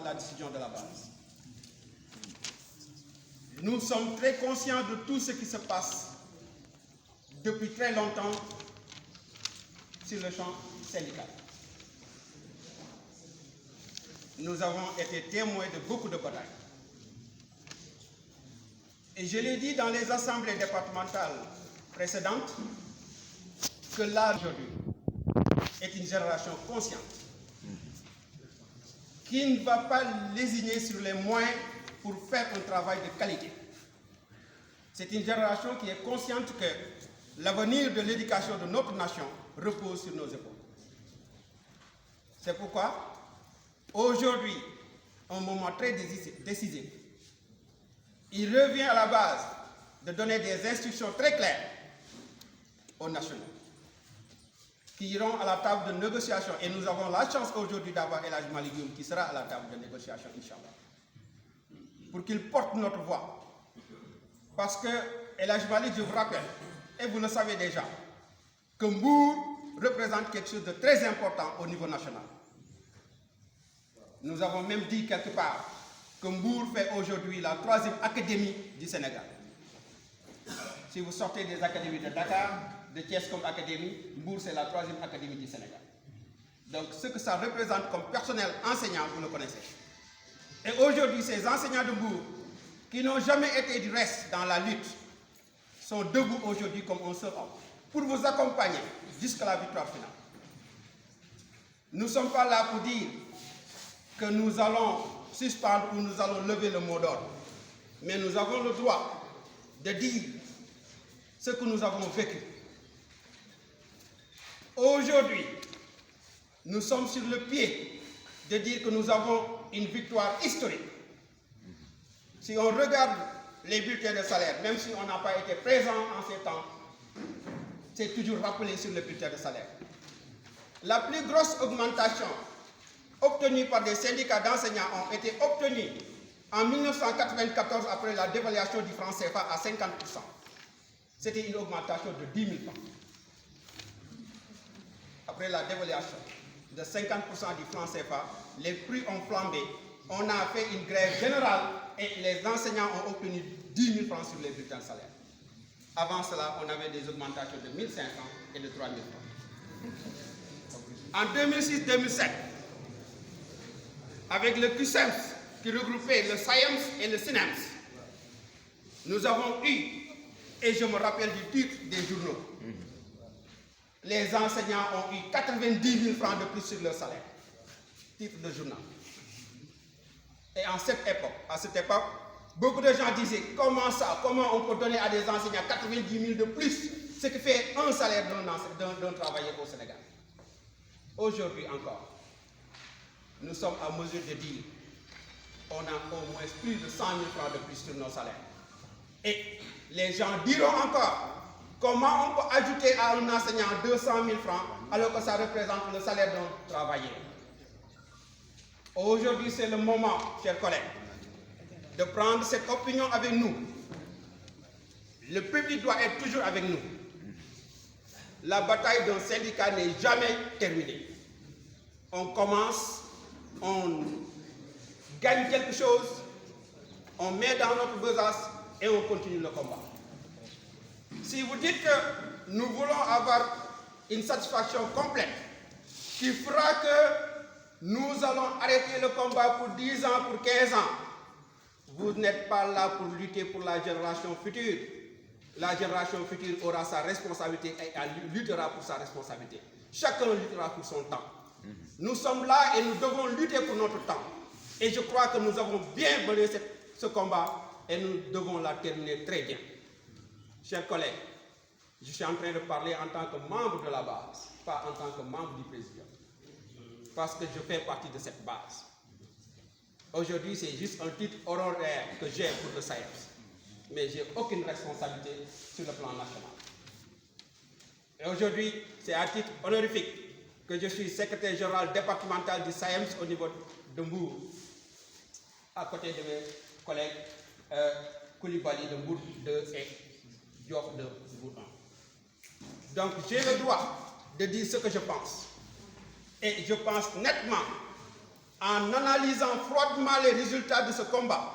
la décision de la base. Nous sommes très conscients de tout ce qui se passe depuis très longtemps sur le champ syndical. Nous avons été témoins de beaucoup de batailles. Et je l'ai dit dans les assemblées départementales précédentes, que là aujourd'hui est une génération consciente qui ne va pas lésiner sur les moyens pour faire un travail de qualité. C'est une génération qui est consciente que l'avenir de l'éducation de notre nation repose sur nos épaules. C'est pourquoi, aujourd'hui, un moment très décisif, il revient à la base de donner des instructions très claires aux nationaux qui iront à la table de négociation. Et nous avons la chance aujourd'hui d'avoir El Hadji Malick Youm qui sera à la table de négociation, Inch'Allah, pour qu'il porte notre voix. Parce que El Hadji Malick, je vous rappelle, et vous le savez déjà, que Mbour représente quelque chose de très important au niveau national. Nous avons même dit quelque part que Mbour fait aujourd'hui la 3e académie du Sénégal. Si vous sortez des académies de Dakar, de Thiès comme académie, Mbour c'est la 3e académie du Sénégal. Donc ce que ça représente comme personnel enseignant, vous le connaissez. Et aujourd'hui, ces enseignants de Mbour, qui n'ont jamais été du reste dans la lutte, sont debout aujourd'hui comme un seul homme, pour vous accompagner jusqu'à la victoire finale. Nous ne sommes pas là pour dire que nous allons suspendre ou nous allons lever le mot d'ordre, mais nous avons le droit de dire ce que nous avons vécu. Aujourd'hui, nous sommes sur le pied de dire que nous avons une victoire historique. Si on regarde les bulletins de salaire, même si on n'a pas été présent en ces temps, c'est toujours rappelé sur le bulletin de salaire. La plus grosse augmentation obtenue par des syndicats d'enseignants ont été obtenues en 1994 après la dévaluation du franc CFA à 50%. C'était une augmentation de 10 000 francs. Après la dévaluation de 50% du franc CFA, les prix ont flambé. On a fait une grève générale et les enseignants ont obtenu 10 000 francs sur les bulletins de salaire. Avant cela, on avait des augmentations de 1 500 et de 3 000 francs. En 2006-2007, avec le QSEMS qui regroupait le SAEMS et le SINEMS, nous avons eu, et je me rappelle du titre des journaux, les enseignants ont eu 90 000 francs de plus sur leur salaire. Titre de journal. Et à cette époque, beaucoup de gens disaient, comment ça, comment on peut donner à des enseignants 90 000 de plus, ce qui fait un salaire d'un travailleur au Sénégal. Aujourd'hui encore, nous sommes à mesure de dire, on a au moins plus de 100 000 francs de plus sur nos salaires. Et les gens diront encore, comment on peut ajouter à un enseignant 200 000 francs alors que ça représente le salaire d'un travailleur. Aujourd'hui, c'est le moment, chers collègues, de prendre cette opinion avec nous. Le public doit être toujours avec nous. La bataille d'un syndicat n'est jamais terminée. On commence, on gagne quelque chose, on met dans notre besace et on continue le combat. Si vous dites que nous voulons avoir une satisfaction complète qui fera que nous allons arrêter le combat pour 10 ans, pour 15 ans, vous n'êtes pas là pour lutter pour la génération future. La génération future aura sa responsabilité et elle luttera pour sa responsabilité. Chacun luttera pour son temps. Nous sommes là et nous devons lutter pour notre temps. Et je crois que nous avons bien mené ce combat et nous devons la terminer très bien. Chers collègues, je suis en train de parler en tant que membre de la base, pas en tant que membre du président. Parce que je fais partie de cette base. Aujourd'hui, c'est juste un titre honoraire que j'ai pour le SAEMS. Mais je n'ai aucune responsabilité sur le plan national. Et aujourd'hui, c'est à titre honorifique que je suis secrétaire général départemental du SAEMS au niveau de Mbour, à côté de mes collègues Koulibaly de Mbour 2 et Diop de Mbour 1. Donc j'ai le droit de dire ce que je pense. Et je pense nettement en analysant froidement les résultats de ce combat,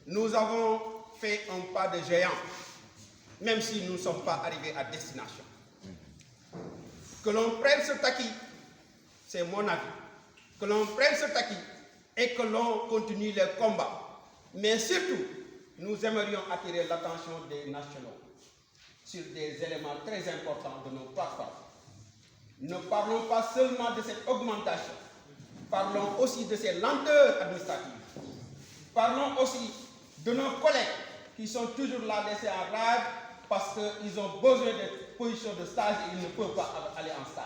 nous avons fait un pas de géant, même si nous ne sommes pas arrivés à destination. Que l'on prenne ce acquis, c'est mon avis, que l'on prenne cet acquis et que l'on continue les combats. Mais surtout, nous aimerions attirer l'attention des nationaux sur des éléments très importants de nos plateformes. Ne parlons pas seulement de cette augmentation, parlons aussi de ces lenteurs administratives. Parlons aussi de nos collègues qui sont toujours là laissés en rade parce qu'ils ont besoin de positions de stage et ils ne peuvent pas aller en stage.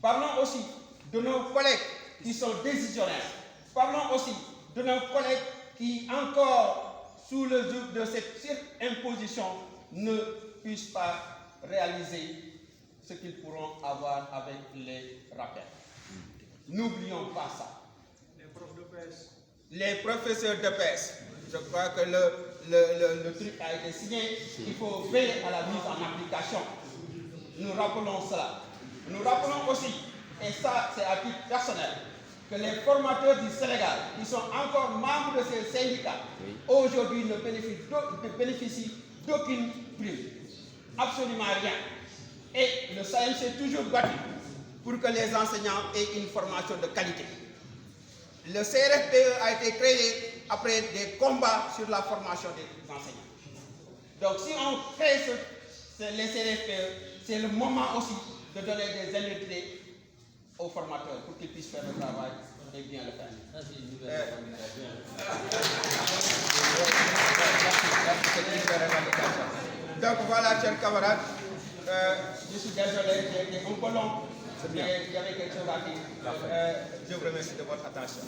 Parlons aussi de nos collègues qui sont décisionnaires. Parlons aussi de nos collègues qui, encore sous le joug de cette imposition, ne puissent pas réaliser ce qu'ils pourront avoir avec les rappels. N'oublions pas ça. Les profs de PS. Les professeurs de PS. Je crois que le truc a été signé. Il faut veiller à la mise en application. Nous rappelons cela. Nous rappelons aussi, et ça c'est à titre personnel, que les formateurs du Sénégal, qui sont encore membres de ces syndicats, aujourd'hui ne bénéficient d'aucune prime. Absolument rien. Et le SAEM s'est toujours battu pour que les enseignants aient une formation de qualité. Le CRFPE a été créé après des combats sur la formation des enseignants. Donc si on crée les CRFPE, c'est le moment aussi de donner des indemnités aux formateurs pour qu'ils puissent faire le travail et bien le faire. Donc voilà, chers camarades, je suis désolé, j'ai été un peu long, mais il y avait quelque chose à dire. Je vous remercie de votre attention.